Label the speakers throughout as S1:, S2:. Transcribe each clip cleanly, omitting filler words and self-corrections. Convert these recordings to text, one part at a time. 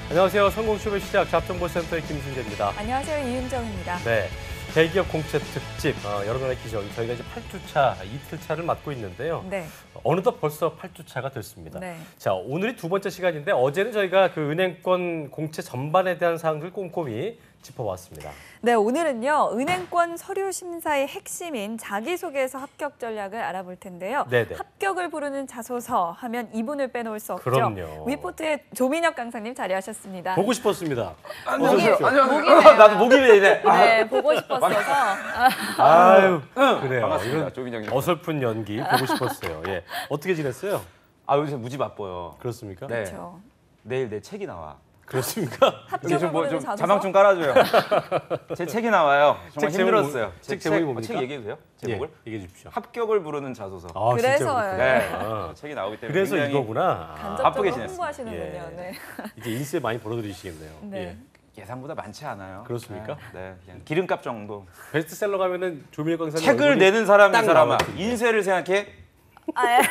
S1: 안녕하세요. 성공쇼의 시작 잡정보센터의 김순재입니다.
S2: 안녕하세요. 이은정입니다.
S1: 네, 대기업 공채 특집 여러분의 기적 저희가 이제 8주차 이틀차를 맞고 있는데요.
S2: 네.
S1: 어느덧 벌써 8주차가 됐습니다.
S2: 네.
S1: 자, 오늘이 두 번째 시간인데 어제는 저희가 그 은행권 공채 전반에 대한 사항들 꼼꼼히 짚어봤습니다.
S2: 네, 오늘은요. 은행권 서류 심사의 핵심인 자기소개서 합격 전략을 알아볼 텐데요.
S1: 네네.
S2: 합격을 부르는 자소서 하면 이분을 빼놓을 수 없죠.
S1: 그럼요.
S2: 위포트의 조민혁 강사님 자리하셨습니다.
S1: 보고 싶었습니다.
S2: 안녕하세요.
S3: 안녕하세요. 나도 목이 왜이래.
S2: 네, 보고 싶었어서.
S1: 아유, 그래요.
S3: 반갑습니다.
S1: 이건
S3: 조민정입니다.
S1: 어설픈 연기 보고 싶었어요. 예, 어떻게 지냈어요?
S3: 아, 요새 무지 바빠요.
S1: 그렇습니까?
S3: 네.
S2: 그렇죠.
S3: 내일 내 책이 나와.
S1: 그렇습니까?
S2: 합격을
S3: 좀
S2: 부르는
S3: 좀
S2: 자소서.
S3: 자막 좀 깔아줘요. 제 책이 나와요. 정말
S1: 책 제목이
S3: 힘들었어요.
S1: 책 제목이 뭡니까?
S3: 책 얘기해도 돼요? 제목을?
S1: 예, 얘기해 주십시오.
S3: 합격을 부르는 자소서.
S1: 아,
S2: 그래서요.
S1: 진짜로
S3: 네.
S1: 그렇구나.
S3: 책이 나오기 때문에
S1: 그래서
S3: 굉장히
S1: 이거구나.
S2: 간접적으로
S3: 바쁘게 지냈습니다.
S2: 홍보하시는군요.
S1: 예.
S2: 네.
S1: 이제 인쇄 많이 벌어들이시겠네요.
S2: 네.
S1: 예.
S3: 예상보다 많지 않아요.
S1: 그렇습니까?
S3: 네, 그냥 기름값 정도.
S1: 베스트셀러 가면은 조민혁 강사님
S3: 책을
S1: 얼굴이
S3: 내는 사람이
S1: 딱
S3: 사람아.
S1: 나올 텐데.
S3: 인쇄를 생각해.
S2: 아, 예.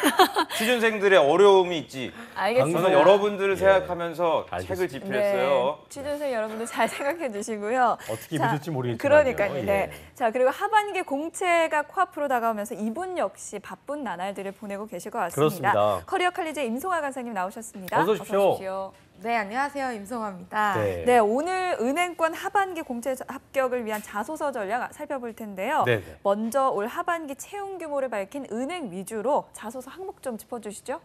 S3: 취준생들의 어려움이 있지.
S2: 알겠습니다.
S3: 저는 여러분들을
S1: 예.
S3: 생각하면서
S1: 알겠습니다.
S3: 책을 집필했어요.
S2: 네, 취준생 여러분들 잘 생각해 주시고요.
S1: 어떻게
S2: 자,
S1: 믿을지 모르겠지만
S2: 그러니까요. 네. 자, 그리고 하반기 공채가 코앞으로 다가오면서 이분 역시 바쁜 나날들을 보내고 계실 것 같습니다.
S1: 그렇습니다.
S2: 커리어 칼리제 임송아 강사님 나오셨습니다.
S1: 어서 오십시오.
S4: 네, 안녕하세요. 임송아입니다.
S1: 네.
S2: 네, 오늘 은행권 하반기 공채 합격을 위한 자소서 전략 살펴볼 텐데요.
S1: 네네.
S2: 먼저 올 하반기 채용 규모를 밝힌 은행 위주로 자소서 항목 좀 짚어주시죠.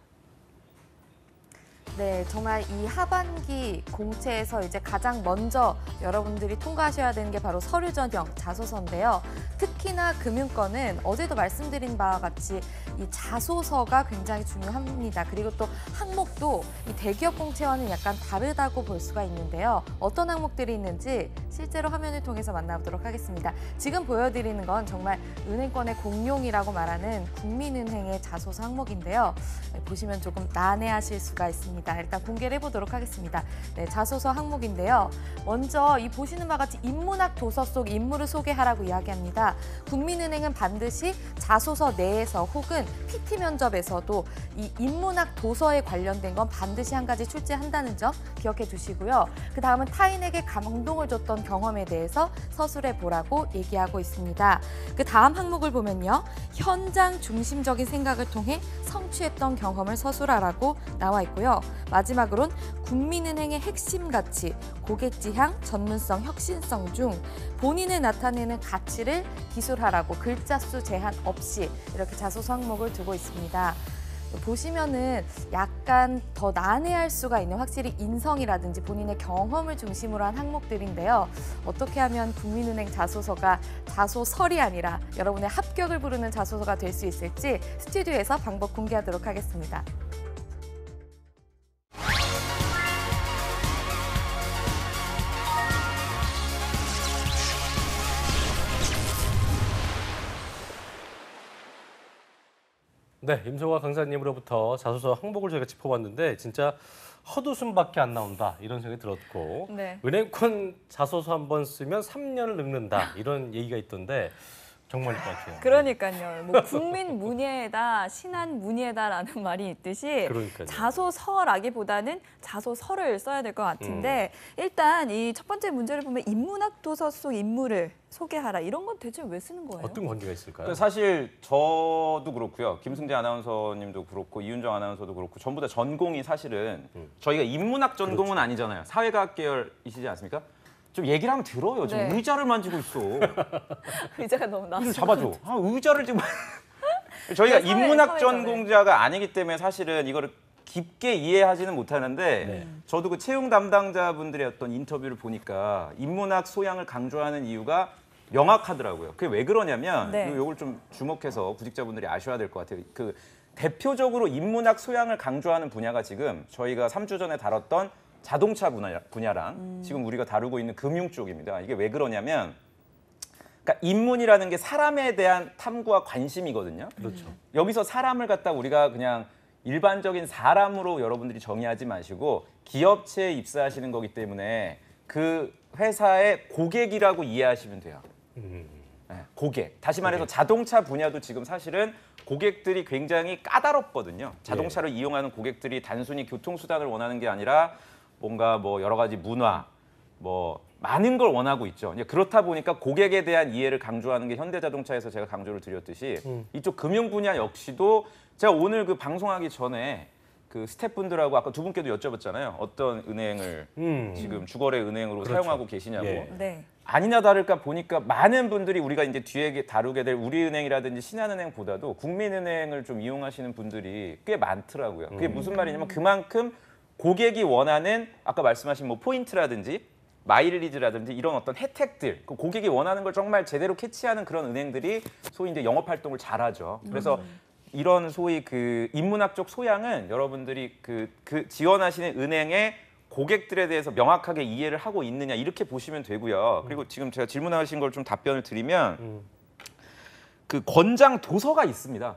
S4: 네, 정말 이 하반기 공채에서 이제 가장 먼저 여러분들이 통과하셔야 되는 게 바로 서류 전형 자소서인데요. 특히나 금융권은 어제도 말씀드린 바와 같이 이 자소서가 굉장히 중요합니다. 그리고 또 항목도 이 대기업 공채와는 약간 다르다고 볼 수가 있는데요. 어떤 항목들이 있는지 실제로 화면을 통해서 만나보도록 하겠습니다. 지금 보여드리는 건 정말 은행권의 공용이라고 말하는 국민은행의 자소서 항목인데요. 보시면 조금 난해하실 수가 있습니다. 일단 공개를 해보도록 하겠습니다. 네, 자소서 항목인데요. 먼저 이 보시는 바와 같이 인문학 도서 속 인물을 소개하라고 이야기합니다. 국민은행은 반드시 자소서 내에서 혹은 PT 면접에서도 이 인문학 도서에 관련된 건 반드시 한 가지 출제한다는 점 기억해 두시고요. 그 다음은 타인에게 감동을 줬던 경험에 대해서 서술해 보라고 얘기하고 있습니다. 그 다음 항목을 보면요. 현장 중심적인 생각을 통해 성취했던 경험을 서술하라고 나와 있고요. 마지막으로는 국민은행의 핵심 가치, 고객 지향, 전문성, 혁신성 중 본인을 나타내는 가치를 기술하라고 글자 수 제한 없이 이렇게 자소서 항목을 두고 있습니다. 보시면은 약간 더 난해할 수가 있는 확실히 인성이라든지 본인의 경험을 중심으로 한 항목들인데요. 어떻게 하면 국민은행 자소서가 자소설이 아니라 여러분의 합격을 부르는 자소서가 될 수 있을지 스튜디오에서 방법 공개하도록 하겠습니다.
S1: 네, 임송아 강사님으로부터 자소서 항목을 저희가 짚어봤는데 진짜 헛웃음밖에 안 나온다 이런 생각이 들었고
S2: 네.
S1: 은행권 자소서 한 번 쓰면 3년을 늙는다 이런 얘기가 있던데 정말일 것 같아요.
S2: 그러니까요. 뭐 국민 문예다, 신한 문예다라는 말이 있듯이
S1: 그러니까요.
S2: 자소서라기보다는 자소서를 써야 될 것 같은데 일단 이 첫 번째 문제를 보면 인문학 도서 속 인물을 소개하라 이런 건 대체 왜 쓰는 거예요?
S1: 어떤 관계가 있을까요?
S3: 그러니까 사실 저도 그렇고요. 김승재 아나운서님도 그렇고 이윤정 아나운서도 그렇고 전부 다 전공이 사실은 저희가 인문학 전공은 아니잖아요. 사회과학 계열이시지 않습니까? 좀 얘기를 하면 들어요. 지금
S2: 네.
S3: 의자를 만지고 있어.
S2: 의자가 너무
S3: 좀
S2: 낯서.
S3: 잡아줘. 아, 의자를 지금. 저희가
S2: 네,
S3: 인문학
S2: 사회잖아요.
S3: 전공자가 아니기 때문에 사실은 이거를 깊게 이해하지는 못하는데
S1: 네.
S3: 저도 그 채용 담당자분들의 어떤 인터뷰를 보니까 인문학 소양을 강조하는 이유가 명확하더라고요. 그게 왜 그러냐면
S2: 네.
S3: 이걸 좀 주목해서 구직자분들이 아셔야 될 것 같아요. 그 대표적으로 인문학 소양을 강조하는 분야가 지금 저희가 3주 전에 다뤘던 자동차 분야랑 지금 우리가 다루고 있는 금융 쪽입니다. 이게 왜 그러냐면 그러니까 인문이라는 게 사람에 대한 탐구와 관심이거든요.
S1: 그렇죠.
S3: 여기서 사람을 갖다 우리가 그냥 일반적인 사람으로 여러분들이 정의하지 마시고 기업체에 입사하시는 거기 때문에 그 회사의 고객이라고 이해하시면 돼요. 고객. 다시 말해서 자동차 분야도 지금 사실은 고객들이 굉장히 까다롭거든요. 자동차를 이용하는 고객들이 단순히 교통수단을 원하는 게 아니라 뭔가 뭐 여러 가지 문화, 뭐 많은 걸 원하고 있죠. 이제 그렇다 보니까 고객에 대한 이해를 강조하는 게 현대자동차에서 제가 강조를 드렸듯이 이쪽 금융 분야 역시도 제가 오늘 그 방송하기 전에 그 스태프분들하고 아까 두 분께도 여쭤봤잖아요. 어떤 은행을 지금 주거래 은행으로
S1: 그렇죠.
S3: 사용하고 계시냐고.
S1: 예.
S2: 네.
S3: 아니나 다를까 보니까 많은 분들이 우리가 이제 뒤에 다루게 될 우리은행이라든지 신한은행보다도 국민은행을 좀 이용하시는 분들이 꽤 많더라고요. 그게 무슨 말이냐면 그만큼 고객이 원하는 아까 말씀하신 뭐 포인트라든지 마일리지라든지 이런 어떤 혜택들, 그 고객이 원하는 걸 정말 제대로 캐치하는 그런 은행들이 소위 이제 영업 활동을 잘하죠. 그래서 이런 소위 그 인문학적 소양은 여러분들이 그 지원하시는 은행의 고객들에 대해서 명확하게 이해를 하고 있느냐 이렇게 보시면 되고요. 그리고 지금 제가 질문하신 걸 좀 답변을 드리면 그 권장 도서가 있습니다.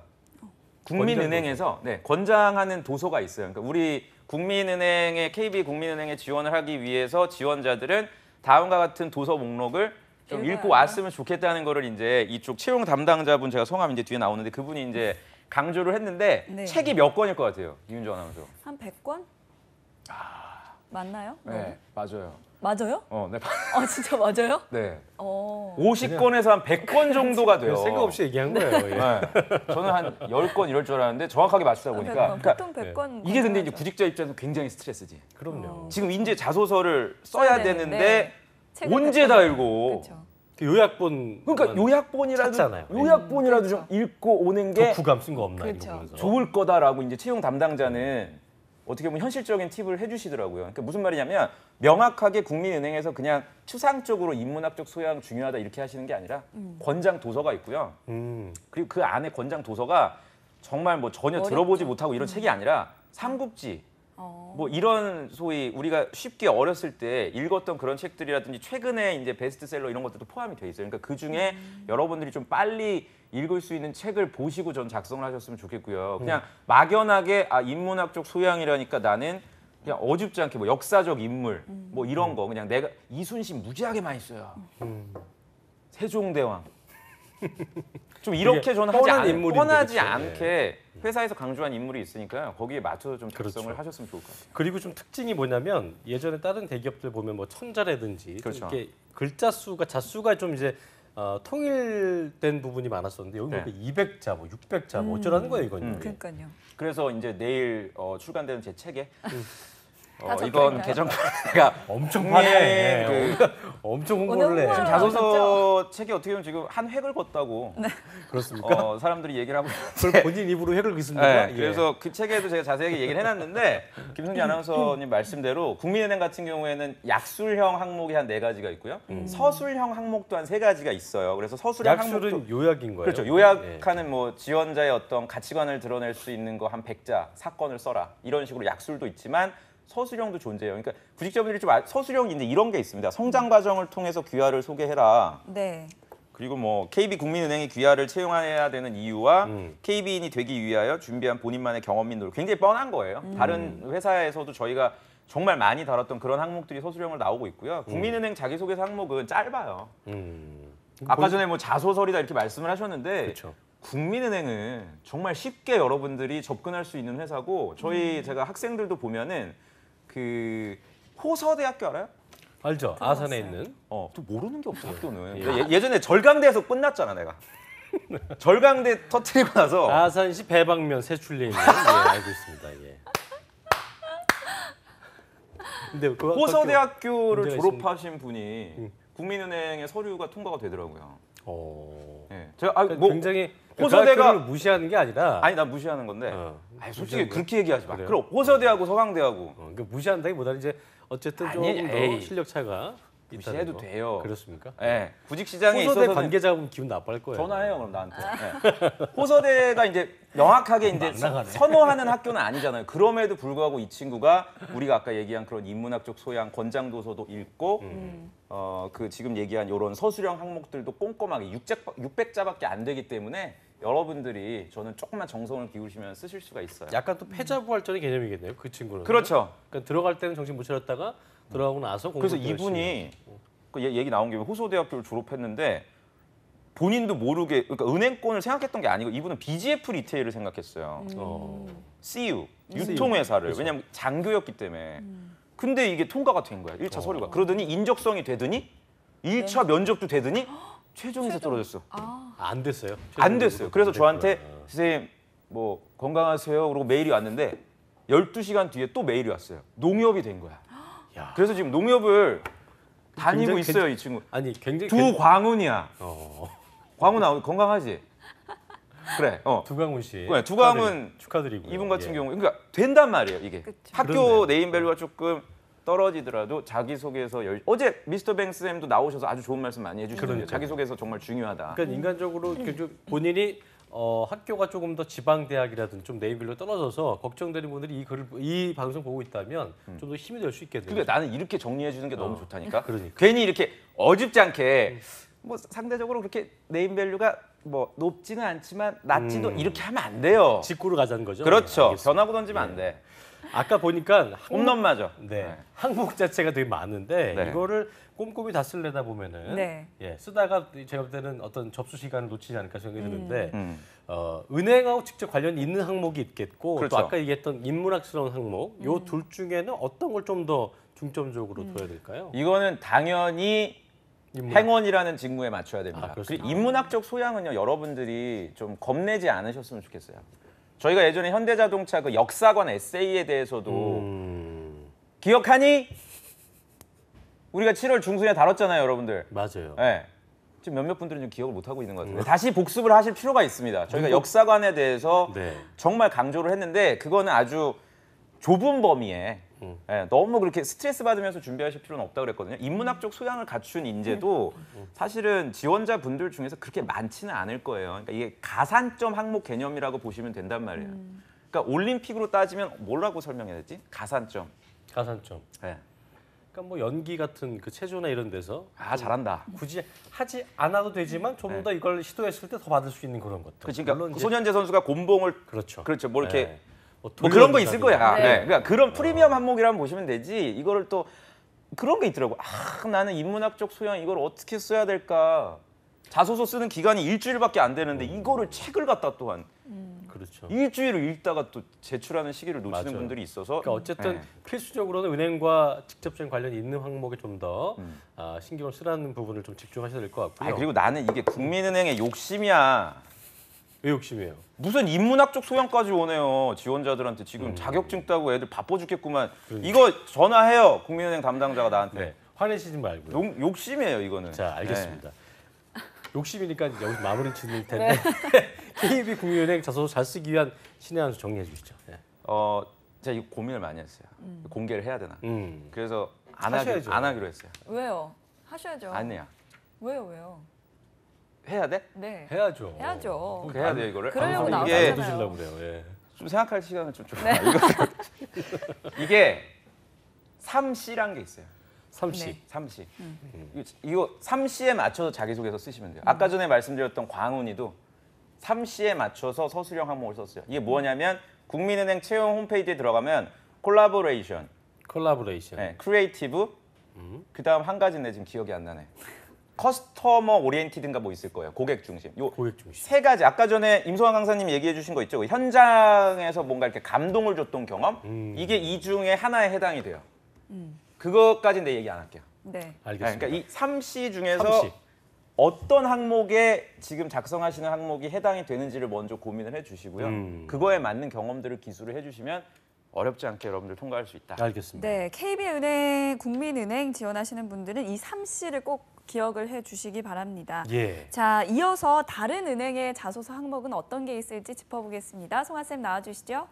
S3: 국민은행에서 권장하는 도서가 있어요. 그러니까 우리 국민은행의 KB 국민은행에 지원을 하기 위해서 지원자들은 다음과 같은 도서 목록을 좀 읽고 왔으면 좋겠다는 거를 이제 이쪽 채용 담당자분 제가 성함 이제 뒤에 나오는데 그분이 이제 강조를 했는데
S2: 네.
S3: 책이 몇 권일 것 같아요, 이윤정 아나운서?
S2: 한 100권? 맞나요?
S3: 네, 맞아요.
S2: 맞아요?
S3: 네.
S2: 아 진짜 맞아요?
S3: 네.
S2: 50.
S3: 50권에서 한 100권 정도가 돼요.
S1: 생각 없이 얘기한 거예요. 예.
S3: 네. 저는 한 10건 이럴 줄 알았는데 정확하게 맞추다 보니까
S2: 보통 100권.
S3: 이게 근데 이제 구직자 입장에서 굉장히 스트레스지.
S1: 그럼요.
S3: 지금 이제 자소서를 써야
S2: 써야
S3: 되는데
S2: 되는데 책을
S3: 언제 다 읽고.
S2: 그렇죠.
S1: 그 요약본
S3: 그러니까 요약본이라도
S1: 찾잖아요.
S3: 요약본이라도 좀 읽고 오는 게
S1: 독후감 쓴 거 없나
S2: 그렇죠.
S1: 이런 거면서.
S3: 좋을 거다라고 이제 채용 담당자는 어떻게 보면 현실적인 팁을 해주시더라고요. 그러니까 무슨 말이냐면 명확하게 국민은행에서 그냥 추상적으로 인문학적 소양 중요하다 이렇게 하시는 게 아니라 권장 도서가 있고요. 그리고 그 안에 권장 도서가 정말 뭐 전혀
S2: 어렵죠.
S3: 들어보지 못하고 이런 책이 아니라 삼국지 뭐 이런 소위 우리가 쉽게 어렸을 때 읽었던 그런 책들이라든지 최근에 이제 베스트셀러 이런 것들도 포함이 돼 있어요. 그러니까 그 중에 여러분들이 좀 빨리 읽을 수 있는 책을 보시고 전 작성을 하셨으면 좋겠고요. 그냥 막연하게 인문학적 소양이라니까 나는 그냥 어줍지 않게 뭐 역사적 인물 뭐 이런 거 그냥 내가 이순신 무지하게 많이 써요. 세종대왕. 좀 이렇게 저는
S1: 뻔한 인물인데,
S3: 뻔하지
S1: 그렇죠.
S3: 않게 회사에서 강조한 인물이 있으니까요. 거기에 맞춰서 좀 작성을
S1: 그렇죠.
S3: 하셨으면 좋을 것 같아요.
S1: 그리고 좀 특징이 뭐냐면 예전에 다른 대기업들 보면 뭐 천자라든지
S3: 그렇죠.
S1: 이렇게 글자 수가 자수가 좀 이제 통일된 부분이 많았었는데 여기
S3: 네.
S1: 보니까 200자, 뭐 600자, 뭐 어쩌라는 거예요 이건.
S2: 그러니까요.
S3: 그래서 이제 내일 출간되는 제 책에
S2: 다
S3: 이건
S2: 적혀있나요?
S3: 개정가
S1: 엄청
S3: 네,
S1: 파네. 엄청 홍보를 해.
S2: 오늘 홍보하러
S3: 자소서 책이 어떻게 보면 지금 한 획을 걷다고
S1: 그렇습니까?
S3: 사람들이 얘기를 하고
S1: 그걸 본인 입으로 획을 긋습니까?
S3: 네,
S1: 예.
S3: 그래서 그 책에도 제가 자세하게 얘기를 해놨는데 김성기 아나운서님 말씀대로 국민은행 같은 경우에는 약술형 항목이 한 4가지가 있고요. 서술형 항목도 한 3가지가 있어요. 그래서 서술형
S1: 약술은
S3: 항목도
S1: 요약인 거예요.
S3: 그렇죠. 요약하는 뭐 지원자의 어떤 가치관을 드러낼 수 있는 거 한 100자 사건을 써라 이런 식으로 약술도 있지만 서술형도 존재해요. 그러니까 구직자분들이 좀 서술형이 이제 이런 게 있습니다. 성장 과정을 통해서 귀하를 소개해라.
S2: 네.
S3: 그리고 뭐 KB 국민은행이 귀하를 채용해야 되는 이유와 KB인이 되기 위하여 준비한 본인만의 경험 및 노력. 굉장히 뻔한 거예요. 다른 회사에서도 저희가 정말 많이 다뤘던 그런 항목들이 서술형으로 나오고 있고요. 국민은행 자기소개서 항목은 짧아요. 아까 전에 뭐 자소설이다 이렇게 말씀을 하셨는데
S1: 그렇죠.
S3: 국민은행은 정말 쉽게 여러분들이 접근할 수 있는 회사고 저희 제가 학생들도 보면은 그 호서대학교 알아요?
S1: 알죠. 아산에 있는.
S3: 또 모르는 게 없어 학교는.
S1: 예.
S3: 근데 예전에 절강대에서 끝났잖아 내가. 절강대 터뜨리고 나서
S1: 아산시 배방면 세출리에 있는 알고 있습니다. 예. 근데 그
S3: 호서대학교를
S1: 문제가
S3: 졸업하신 분이 국민은행의 서류가 통과가 되더라고요.
S1: 어.
S3: 예. 제가
S1: 그러니까 굉장히
S3: 호서대가
S1: 그 학교를 무시하는 게 아니라
S3: 아니 나 무시하는 건데. 솔직히
S1: 무시하는
S3: 그렇게 얘기하지 마.
S1: 그래요?
S3: 그럼 호서대하고 서강대하고
S1: 그러니까 무시한다기보다는 이제 어쨌든
S3: 아니,
S1: 조금 더
S3: 에이.
S1: 실력 차가 있다는
S3: 무시해도
S1: 거.
S3: 돼요.
S1: 그렇습니까?
S3: 예. 구직 시장에
S1: 호서대
S3: 있어서는
S1: 관계자분 기분 나빠할 거예요.
S3: 전화해요 그럼 나한테. 예. 호서대가 이제 명확하게 이제
S1: 안 나가네.
S3: 선호하는 학교는 아니잖아요. 그럼에도 불구하고 이 친구가 우리가 아까 얘기한 그런 인문학적 소양 권장 도서도 읽고 그 지금 얘기한 이런 서술형 항목들도 꼼꼼하게 600자밖에 안 되기 때문에 여러분들이 저는 조금만 정성을 기울이시면 쓰실 수가 있어요.
S1: 약간 또 패자부활전의 개념이겠네요. 그 친구는.
S3: 그렇죠.
S1: 그러니까 들어갈 때는 정신 못 차렸다가 들어가고 나서 공부
S3: 그래서 이분이 그 얘기 나온 김에 호서대학교를 졸업했는데 본인도 모르게 그러니까 은행권을 생각했던 게 아니고 이분은 BGF 리테일을 생각했어요. CU 유통회사를
S1: 그렇죠.
S3: 왜냐면 장교였기 때문에. 근데 이게 통과가 된 거야. 1차 서류가. 그러더니 인적성이 되더니 1차 면접도 되더니 최종에서 떨어졌어.
S1: 안 됐어요.
S3: 안 됐어요. 그래서
S1: 안
S3: 저한테
S1: 됐구나.
S3: 선생님 뭐 건강하세요. 그러고 메일이 왔는데 12시간 뒤에 또 메일이 왔어요. 농협이 된 거야.
S1: 야.
S3: 그래서 지금 농협을 다니고
S1: 굉장히
S3: 있어요, 이 친구.
S1: 아니 굉장히
S3: 두광훈이야.
S1: 어,
S3: 광훈아 건강하지? 그래.
S1: 두광훈 씨.
S3: 네, 두광훈
S1: 축하드리고요.
S3: 이분 같은
S1: 예.
S3: 경우 그러니까 된단 말이에요, 이게.
S2: 그쵸.
S3: 학교
S1: 그렇네요.
S3: 네임밸류가 조금 떨어지더라도 자기소개에서 어제 미스터 뱅스 쌤도 나오셔서 아주 좋은 말씀 많이 해주시는데
S1: 그러니까요.
S3: 자기소개에서 정말 중요하다.
S1: 그러니까 인간적으로 이렇게 좀 본인이 학교가 조금 더 지방 대학이라든지 좀 네임밸류 떨어져서 걱정되는 분들이 이 방송 보고 있다면 좀 더 힘이 될 수 있겠네요.
S3: 그러니까 나는 이렇게 정리해 주는 게 너무 좋다니까.
S1: 그러니까.
S3: 괜히 이렇게 어줍지 않게 뭐 상대적으로 그렇게 네임밸류가 뭐 높지는 않지만 낮지도 이렇게 하면 안 돼요.
S1: 직구로 가자는 거죠.
S3: 그렇죠.
S1: 네, 알겠습니다.
S3: 변하고 던지면 안 돼.
S1: 아까 보니까
S3: 홈런 맞아.
S1: 네. 항목 자체가 되게 많은데
S3: 네.
S1: 이거를 꼼꼼히 다 쓰려다 보면은
S2: 네.
S1: 예, 쓰다가 제가 볼 때는 어떤 접수 시간을 놓치지 않을까 생각이 드는데
S3: 음.
S1: 은행하고 직접 관련이 있는 항목이 있겠고
S3: 그렇죠.
S1: 또 아까 얘기했던 인문학스러운 항목 요 둘 중에는 어떤 걸 좀 더 중점적으로 둬야 될까요?
S3: 이거는 당연히
S1: 인문학.
S3: 행원이라는 직무에 맞춰야 됩니다.
S1: 아, 그렇습니다.
S3: 그리고 인문학적 소양은요, 여러분들이 좀 겁내지 않으셨으면 좋겠어요. 저희가 예전에 현대자동차 그 역사관 에세이에 대해서도 기억하니? 우리가 7월 중순에 다뤘잖아요, 여러분들.
S1: 맞아요.
S3: 네. 지금 몇몇 분들은 좀 기억을 못 하고 있는 것 같은데 다시 복습을 하실 필요가 있습니다. 저희가 역사관에 대해서
S1: 네.
S3: 정말 강조를 했는데 그거는 아주 좁은 범위에 예, 너무 그렇게 스트레스 받으면서 준비하실 필요는 없다고 그랬거든요. 인문학적 소양을 갖춘 인재도 사실은 지원자 분들 중에서 그렇게 많지는 않을 거예요. 그러니까 이게 가산점 항목 개념이라고 보시면 된단 말이에요. 그러니까 올림픽으로 따지면 뭐라고 설명해야 되지? 가산점.
S1: 가산점.
S3: 예.
S1: 그러니까 뭐 연기 같은 그 체조나 이런 데서
S3: 아 잘한다.
S1: 굳이 하지 않아도 되지만 좀 더 이걸 시도했을 때 더 받을 수 있는 그런 것들.
S3: 그치, 그러니까
S1: 물론
S3: 그
S1: 이제
S3: 손현재 선수가 곤봉을
S1: 그렇죠.
S3: 그렇죠. 뭐 이렇게
S1: 네.
S3: 뭐 그런 거
S1: 돌려준다든지.
S3: 있을 거야.
S2: 네.
S3: 네. 그러니까 그런 프리미엄 항목이라면 보시면 되지. 이거를 또 그런 게 있더라고. 아, 나는 인문학적 소양 이걸 어떻게 써야 될까? 자소서 쓰는 기간이 일주일밖에 안 되는데 이거를 책을 갖다 또한
S1: 그렇죠.
S3: 일주일을 읽다가 또 제출하는 시기를 놓치는
S1: 맞아요.
S3: 분들이 있어서
S1: 그러니까 어쨌든
S3: 네.
S1: 필수적으로는 은행과 직접적인 관련이 있는 항목에 좀 더 신경을 쓰라는 부분을 좀 집중하셔야 될 것 같고요.
S3: 아, 그리고 나는 이게 국민은행의 욕심이야.
S1: 왜 욕심이에요?
S3: 무슨 인문학적 소양까지 오네요. 지원자들한테 지금 자격증 따고 애들 바빠 죽겠구만. 이거 전화해요. 국민은행 담당자가 나한테.
S1: 네. 화내시지 말고요.
S3: 욕심이에요, 이거는.
S1: 자, 알겠습니다.
S3: 네.
S1: 욕심이니까 여기서 마무리 짓는 텐데 KB 국민은행 자소서 잘 쓰기 위한 신의 한 수 정리해 주시죠. 네.
S3: 제가 이거 고민을 많이 했어요. 공개를 해야 되나. 그래서
S1: 하셔야죠.
S3: 안 하기로 했어요.
S2: 왜요? 하셔야죠.
S3: 아니야.
S2: 왜요?
S3: 해야 돼?
S2: 네.
S1: 해야죠.
S2: 해야죠.
S3: 해야 돼요, 이거를?
S2: 그러려고
S3: 이게
S2: 나오잖아요.
S1: 드시려고 그래요. 예.
S3: 좀 생각할 시간을 좀 줘.
S2: 네.
S3: 이게 3C란 게 있어요.
S1: 삼시.
S2: 네.
S3: 3C. 이거 3C에 맞춰서 자기소개서 쓰시면 돼요. 아까 전에 말씀드렸던 광훈이도 3C에 맞춰서 서술형 항목을 썼어요. 이게 뭐냐면 국민은행 채용 홈페이지에 들어가면 콜라보레이션,
S1: 콜라보레이션.
S3: 네, 크리에이티브, 그다음 한 가지인데 지금 기억이 안 나네. 커스터머 오리엔티드인가 뭐 있을 거예요. 고객 중심. 요
S1: 고객 중심.
S3: 세 가지. 아까 전에 임소환 강사님 얘기해 주신 거 있죠. 그 현장에서 뭔가 이렇게 감동을 줬던 경험. 이게 이 중에 하나에 해당이 돼요. 그것까지 내 얘기 안 할게요.
S2: 네.
S1: 알겠습니다.
S3: 그러니까 이 3C 중에서
S1: 3C.
S3: 어떤 항목에 지금 작성하시는 항목이 해당이 되는지를 먼저 고민을 해주시고요. 그거에 맞는 경험들을 기술을 해주시면 어렵지 않게 여러분들 통과할 수 있다.
S1: 알겠습니다.
S2: 네, KB은행, 국민은행 지원하시는 분들은 이 3C를 꼭 기억을 해 주시기 바랍니다.
S1: 예.
S2: 자, 이어서 다른 은행의 자소서 항목은 어떤 게 있을지 짚어보겠습니다. 송하쌤 나와주시죠.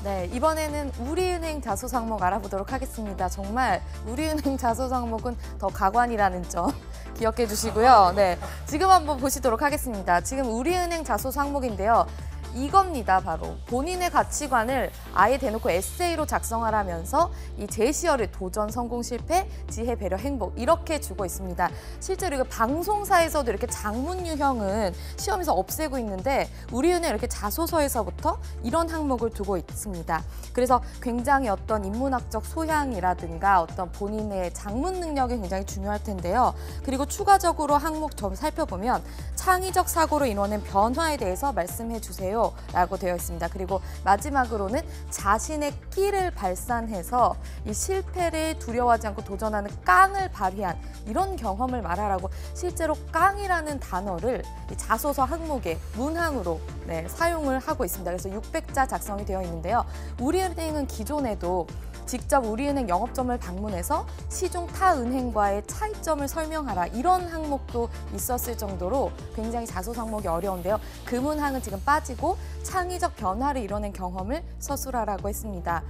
S4: 네, 이번에는 우리은행 자소서 항목 알아보도록 하겠습니다. 정말 우리은행 자소서 항목은 더 가관이라는 점 기억해 주시고요. 네, 지금 한번 보시도록 하겠습니다. 지금 우리은행 자소서 항목인데요. 이겁니다. 바로 본인의 가치관을 아예 대놓고 에세이로 작성하라면서 이 제시어를 도전, 성공, 실패, 지혜, 배려, 행복 이렇게 주고 있습니다. 실제로 이거 방송사에서도 이렇게 장문 유형은 시험에서 없애고 있는데 우리은행 이렇게 자소서에서부터 이런 항목을 두고 있습니다. 그래서 굉장히 어떤 인문학적 소양이라든가 어떤 본인의 작문 능력이 굉장히 중요할 텐데요. 그리고 추가적으로 항목 좀 살펴보면 창의적 사고로 인원된 변화에 대해서 말씀해 주세요 라고 되어 있습니다. 그리고 마지막으로는 자신의 끼를 발산해서 이 실패를 두려워하지 않고 도전하는 깡을 발휘한 이런 경험을 말하라고 실제로 깡이라는 단어를 이 자소서 항목에 문항으로 사용을 하고 있습니다. 그래서 600자 작성이 되어 있는데요. 우리은행은 기존에도 직접 우리은행 영업점을 방문해서 시중 타 은행과의 차이점을 설명하라 이런 항목도 있었을 정도로 굉장히 자소서 항목이 어려운데요. 그 문항은 지금 빠지고 창의적 변화를 이뤄낸 경험을 서술하라고 했습니다.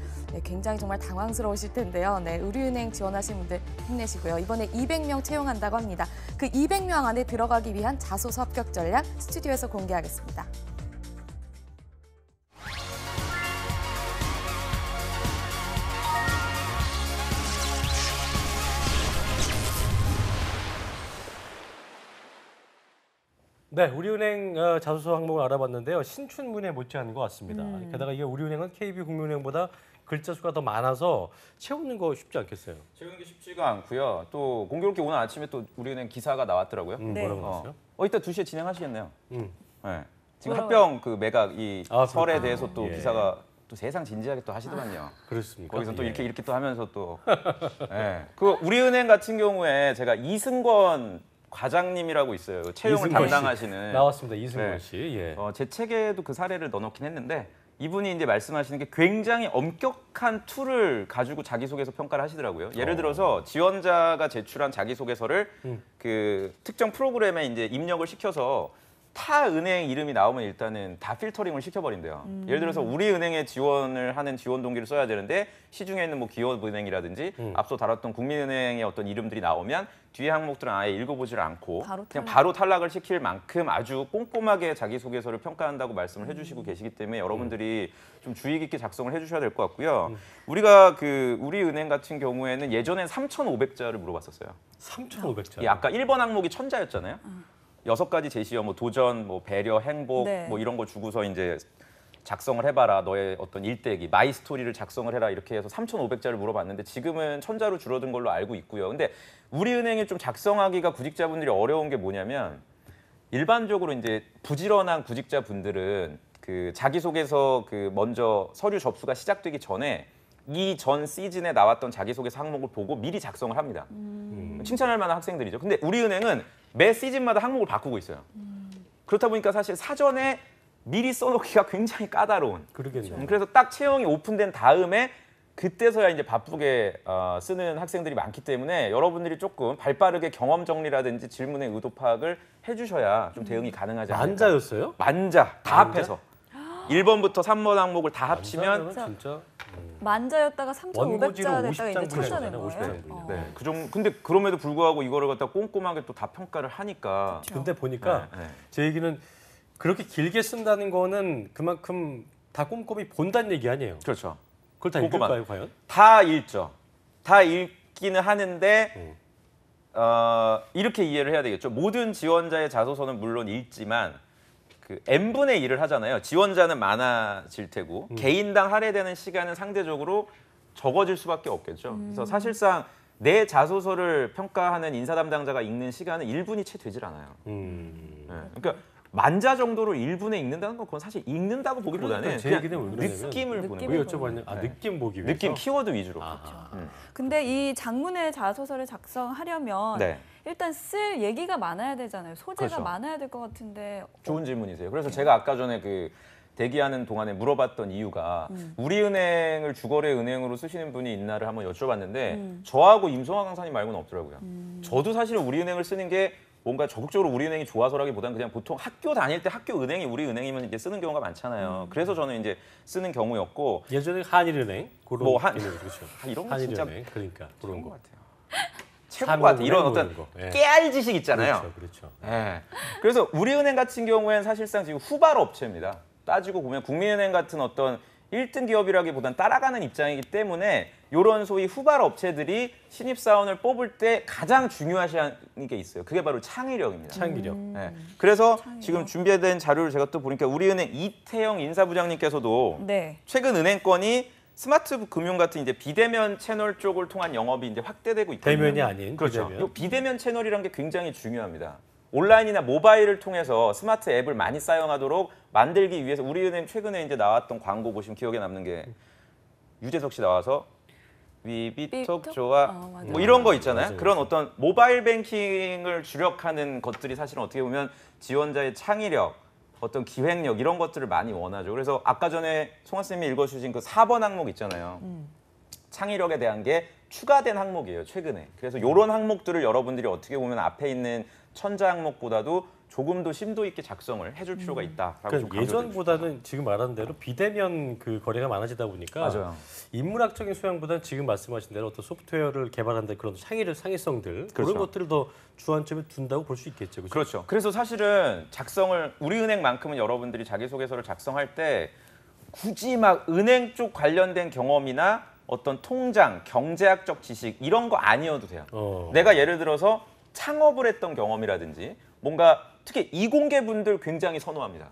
S4: 굉장히 정말 당황스러우실 텐데요. 우리은행 지원하신 분들 힘내시고요. 이번에 200명 채용한다고 합니다. 그 200명 안에 들어가기 위한 자소서 합격 전략 스튜디오에서 공개하겠습니다.
S1: 네, 우리은행 자소서 항목을 알아봤는데요. 신춘문예 못지않은 것 같습니다. 게다가 이게 우리은행은 KB국민은행보다 글자 수가 더 많아서 채우는 거 쉽지 않겠어요.
S3: 채우는 게 쉽지가 않고요. 또 공교롭게 오늘 아침에 또 우리은행 기사가 나왔더라고요.
S1: 뭐라고 나왔어요?
S3: 이따 2시에 진행하시겠네요. 네. 지금
S2: 뭐라고요?
S3: 합병 그 매각 이 설에
S1: 그렇구나.
S3: 대해서 또
S1: 예.
S3: 기사가 또 세상 진지하게 또 하시더만요.
S1: 그렇습니까?
S3: 거기서 또
S1: 예.
S3: 이렇게 또 하면서 또 네. 그 우리은행 같은 경우에 제가 이승권 과장님이라고 있어요. 채용을
S1: 이승권 씨.
S3: 담당하시는.
S1: 나왔습니다. 이승권
S3: 네.
S1: 씨. 예.
S3: 제 책에도 그 사례를 넣어놓긴 했는데 이분이 이제 말씀하시는 게 굉장히 엄격한 툴을 가지고 자기소개서 평가를 하시더라고요. 예를 들어서 지원자가 제출한 자기소개서를 그 특정 프로그램에 이제 입력을 시켜서 타 은행 이름이 나오면 일단은 다 필터링을 시켜버린대요. 예를 들어서 우리은행에 지원을 하는 지원 동기를 써야 되는데 시중에 있는 뭐 기업은행이라든지 앞서 다뤘던 국민은행의 어떤 이름들이 나오면 뒤에 항목들은 아예 읽어보지를 않고 그냥 바로 탈락을 시킬 만큼 아주 꼼꼼하게 자기소개서를 평가한다고 말씀을 해주시고 계시기 때문에 여러분들이 좀 주의 깊게 작성을 해주셔야 될 것 같고요. 우리가 그 우리은행 같은 경우에는 예전엔 3,500자를 물어봤었어요.
S1: 3,500자.
S3: 이 아까 1번 항목이 천자였잖아요. 6가지 제시어, 뭐 도전, 뭐 배려, 행복,
S2: 네.
S3: 뭐 이런 거 주고서 이제 작성을 해봐라. 너의 어떤 일대기, 마이 스토리를 작성을 해라. 이렇게 해서 3,500자를 물어봤는데 지금은 1,000자로 줄어든 걸로 알고 있고요. 근데 우리은행이 좀 작성하기가 구직자분들이 어려운 게 뭐냐면 일반적으로 이제 부지런한 구직자분들은 그 자기소개서 그 먼저 서류 접수가 시작되기 전에 이 전 시즌에 나왔던 자기소개서 항목을 보고 미리 작성을 합니다. 칭찬할 만한 학생들이죠. 근데 우리은행은 매 시즌마다 항목을 바꾸고 있어요. 그렇다 보니까 사실 사전에 미리 써놓기가 굉장히 까다로운.
S1: 그러겠네요.
S3: 그래서 딱 채용이 오픈된 다음에 그때서야 이제 바쁘게 쓰는 학생들이 많기 때문에 여러분들이 조금 발빠르게 경험 정리라든지 질문의 의도 파악을 해주셔야 좀 대응이 가능하지 않을까.
S1: 만자였어요?
S3: 만자 다
S1: 만자?
S3: 합해서 1번부터 3번 항목을 다 합치면
S1: 만자는 진짜
S2: 만자였다가 3,500자
S1: 원고지로
S2: 됐다가 이제
S1: 50장
S2: 1,000자 된
S1: 분이잖아요.
S2: 거예요.
S1: 50장 분이.
S3: 네, 그 정도. 근데 그럼에도 불구하고 이거를 갖다 꼼꼼하게 또 다 평가를 하니까.
S1: 근데 보니까
S3: 네, 네.
S1: 제 얘기는 그렇게 길게 쓴다는 거는 그만큼 다 꼼꼼히 본다는 얘기 아니에요.
S3: 그렇죠.
S1: 그걸 다
S3: 꼼꼼한.
S1: 읽을까요, 과연?
S3: 다 읽죠. 다 읽기는 하는데 이렇게 이해를 해야 되겠죠. 모든 지원자의 자소서는 물론 읽지만 그 n분의 1을 하잖아요. 지원자는 많아질 테고 개인당 할애되는 시간은 상대적으로 적어질 수밖에 없겠죠. 그래서 사실상 내 자소서를 평가하는 인사 담당자가 읽는 시간은 1분이 채 되질 않아요. 네. 그러니까 만자 정도를 1분에 읽는다는 건 그건 사실 읽는다고 보기보다는
S1: 그러니까 제
S3: 그냥
S1: 얘기는 왜 그러냐면
S3: 느낌을 보는
S1: 왜
S3: 거예요.
S1: 여쭤봤냐? 아,
S3: 네.
S1: 느낌 보기 위해서.
S3: 느낌 키워드 위주로.
S2: 근데 이 장문의 자소서를 작성하려면
S3: 네.
S2: 일단 쓸 얘기가 많아야 되잖아요. 소재가
S3: 그렇죠.
S2: 많아야 될 것 같은데
S3: 좋은 질문이세요. 그래서 제가 아까 전에 그 대기하는 동안에 물어봤던 이유가 우리은행을 주거래 은행으로 쓰시는 분이 있나를 한번 여쭤봤는데 저하고 임성화 강사님 말고는 없더라고요. 저도 사실 우리은행을 쓰는 게 뭔가 적극적으로 우리은행이 좋아서라기보다는 그냥 보통 학교 다닐 때 학교 은행이 우리은행이면 이제 쓰는 경우가 많잖아요. 그래서 저는 이제 쓰는 경우였고
S1: 예전에 한일은행 그런
S3: 뭐 한-
S1: 개념, 그렇죠.
S3: 이런 거 진짜
S1: 한일은행 그러니까 그런
S3: 최고인
S1: 거.
S3: 것 같아요. 최고인 것 같아요. 이런
S1: 산업은행
S3: 어떤
S1: 뭐 이런 거. 예.
S3: 깨알 지식 있잖아요.
S1: 그렇죠, 그렇죠.
S3: 예. 그래서 우리은행 같은 경우에는 사실상 지금 후발 업체입니다. 따지고 보면 국민은행 같은 어떤 1등 기업이라기보단 따라가는 입장이기 때문에 이런 소위 후발 업체들이 신입사원을 뽑을 때 가장 중요시하는 게 있어요. 그게 바로 창의력입니다.
S1: 창의력.
S3: 네. 그래서
S2: 창의력.
S3: 지금 준비된 자료를 제가 또 보니까 우리은행 이태영 인사부장님께서도
S2: 네.
S3: 최근 은행권이 스마트 금융 같은 이제 비대면 채널 쪽을 통한 영업이 이제 확대되고 있거든요.
S1: 대면이 아닌
S3: 그렇죠.
S1: 비대면.
S3: 이 비대면 채널이라는 게 굉장히 중요합니다. 온라인이나 모바일을 통해서 스마트 앱을 많이 사용하도록 만들기 위해서 우리은행 최근에 이제 나왔던 광고 보시면 기억에 남는 게 유재석 씨 나와서 위비톡
S2: 삐톡?
S3: 좋아
S2: 맞아요.
S3: 뭐 이런 거 있잖아요.
S1: 맞아요.
S3: 그런 어떤 모바일 뱅킹을 주력하는 것들이 사실은 어떻게 보면 지원자의 창의력, 어떤 기획력 이런 것들을 많이 원하죠. 그래서 아까 전에 송환 쌤이 읽어주신 그 4번 항목 있잖아요. 창의력에 대한 게 추가된 항목이에요, 최근에. 그래서 이런 항목들을 여러분들이 어떻게 보면 앞에 있는 천자 항목보다도 조금 더 심도 있게 작성을 해줄 필요가 있다라고 좀
S1: 그러니까
S3: 강조드리고
S1: 예전보다는 지금 말한 대로 비대면 그 거래가 많아지다 보니까
S3: 맞아요.
S1: 인문학적인 소양보다는 지금 말씀하신 대로 어떤 소프트웨어를 개발한다 그런 창의성들
S3: 그렇죠.
S1: 그런 것들을 더 주안점에 둔다고 볼 수 있겠죠. 그렇죠?
S3: 그렇죠. 그래서 사실은 작성을 우리은행만큼은 여러분들이 자기소개서를 작성할 때 굳이 막 은행 쪽 관련된 경험이나 어떤 통장, 경제학적 지식 이런 거 아니어도 돼요. 내가 예를 들어서 창업을 했던 경험이라든지 뭔가 특히 이공계 분들 굉장히 선호합니다.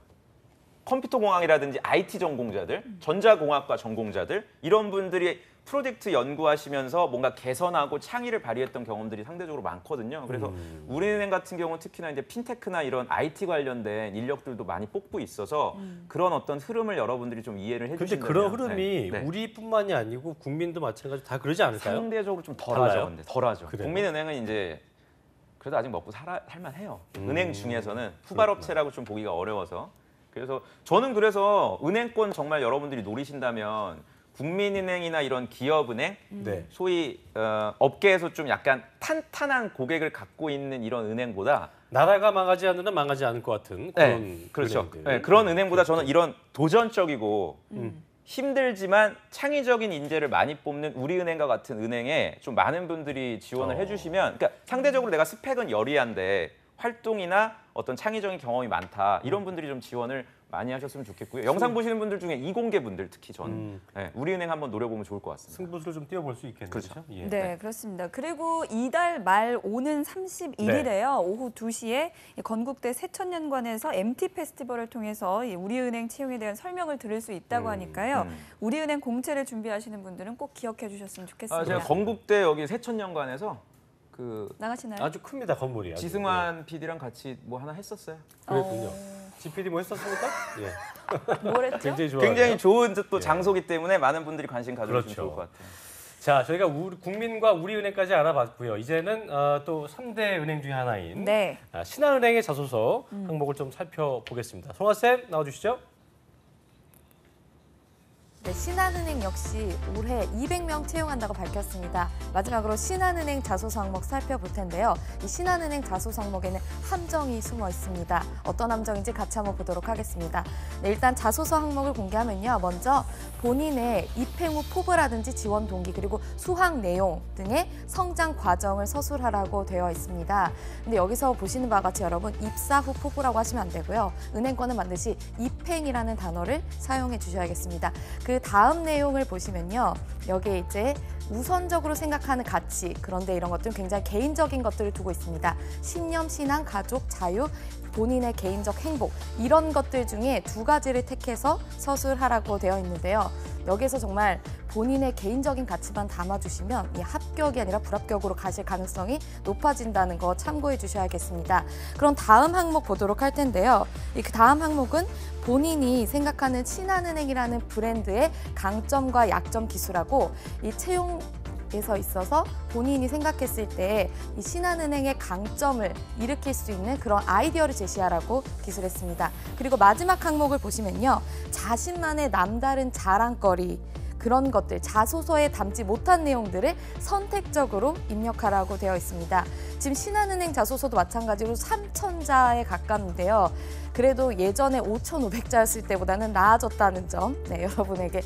S3: 컴퓨터공학이라든지 IT 전공자들, 전자공학과 전공자들 이런 분들이 프로젝트 연구하시면서 뭔가 개선하고 창의를 발휘했던 경험들이 상대적으로 많거든요. 그래서 우리은행 같은 경우는 특히나 이제 핀테크나 이런 IT 관련된 인력들도 많이 뽑고 있어서 그런 어떤 흐름을 여러분들이 좀 이해를
S1: 근데
S3: 해주신다면
S1: 그런 흐름이
S3: 네.
S1: 우리뿐만이 아니고 국민도 마찬가지 다 그러지 않을까요?
S3: 상대적으로 좀
S1: 달라요?
S3: 덜하죠. 근데 덜하죠.
S1: 그래요?
S3: 국민은행은 이제 그래도 아직 먹고 살만해요. 은행 중에서는 후발업체라고 좀 보기가 어려워서. 그래서 저는 그래서 은행권 정말 여러분들이 노리신다면 국민은행이나 이런 기업은행,
S1: 네.
S3: 소위 업계에서 좀 약간 탄탄한 고객을 갖고 있는 이런 은행보다
S1: 나라가 망하지 않으면 망하지 않을 것 같은 그런
S3: 그렇죠.
S1: 은행들.
S3: 네, 그런 은행보다 저는 이런 도전적이고 힘들지만 창의적인 인재를 많이 뽑는 우리은행과 같은 은행에 좀 많은 분들이 지원을 해주시면, 그러니까 상대적으로 내가 스펙은 여리한데 활동이나 어떤 창의적인 경험이 많다 이런 분들이 좀 지원을 많이 하셨으면 좋겠고요. 영상 보시는 분들 중에 이공계 분들 특히 저는 네, 우리은행 한번 노려보면 좋을 것 같습니다.
S1: 승부수를 좀 띄워볼 수 있겠네요.
S3: 그렇죠.
S1: 그렇죠? 예.
S2: 네, 그렇습니다. 그리고 이달 말 오는 31일에요. 오후 2시에 건국대 세천년관에서 MT 페스티벌을 통해서 이 우리은행 채용에 대한 설명을 들을 수 있다고 하니까요. 우리은행 공채를 준비하시는 분들은 꼭 기억해 주셨으면 좋겠습니다.
S3: 제가 건국대 여기 세천년관에서 그
S2: 나가시나요?
S1: 아주 큽니다 건물이. 아주.
S3: 지승환 PD랑 같이 뭐 하나 했었어요.
S1: 그랬군요. GPD 뭐 했었습니까? 예.
S2: 뭘 했죠?
S1: 굉장히 좋아요.
S3: 굉장히 좋은 또
S1: 예.
S3: 장소기 때문에 많은 분들이 관심 가져주시면
S1: 그렇죠.
S3: 좋을 것 같아요.
S1: 자, 저희가 국민과 우리은행까지 알아봤고요. 이제는 또 3대 은행 중에 하나인
S2: 네.
S1: 신한은행의 자소서 항목을 좀 살펴보겠습니다. 송하 쌤 나와주시죠.
S4: 네, 신한은행 역시 올해 200명 채용한다고 밝혔습니다. 마지막으로 신한은행 자소서 항목 살펴볼 텐데요. 이 신한은행 자소서 항목에는 함정이 숨어 있습니다. 어떤 함정인지 같이 한번 보도록 하겠습니다. 네, 일단 자소서 항목을 공개하면요. 먼저 본인의 입행 후 포부라든지 지원 동기 그리고 수학 내용 등의 성장 과정을 서술하라고 되어 있습니다. 근데 여기서 보시는 바와 같이 여러분 입사 후 포부라고 하시면 안 되고요. 은행권은 반드시 입행이라는 단어를 사용해 주셔야겠습니다. 그 다음 내용을 보시면요. 여기에 이제 우선적으로 생각하는 가치, 그런데 이런 것들은 굉장히 개인적인 것들을 두고 있습니다. 신념, 신앙, 가족, 자유, 본인의 개인적 행복 이런 것들 중에 두 가지를 택해서 서술하라고 되어 있는데요. 여기서 정말 본인의 개인적인 가치만 담아주시면 이 합격이 아니라 불합격으로 가실 가능성이 높아진다는 거 참고해 주셔야겠습니다. 그럼 다음 항목 보도록 할 텐데요. 그 다음 항목은 본인이 생각하는 신한은행이라는 브랜드의 강점과 약점 기술하고 이 채용에서 있어서 본인이 생각했을 때 이 신한은행의 강점을 일으킬 수 있는 그런 아이디어를 제시하라고 기술했습니다. 그리고 마지막 항목을 보시면요. 자신만의 남다른 자랑거리 그런 것들, 자소서에 담지 못한 내용들을 선택적으로 입력하라고 되어 있습니다. 지금 신한은행 자소서도 마찬가지로 3,000자에 가깝는데요. 그래도 예전에 5,500자였을 때보다는 나아졌다는 점 여러분에게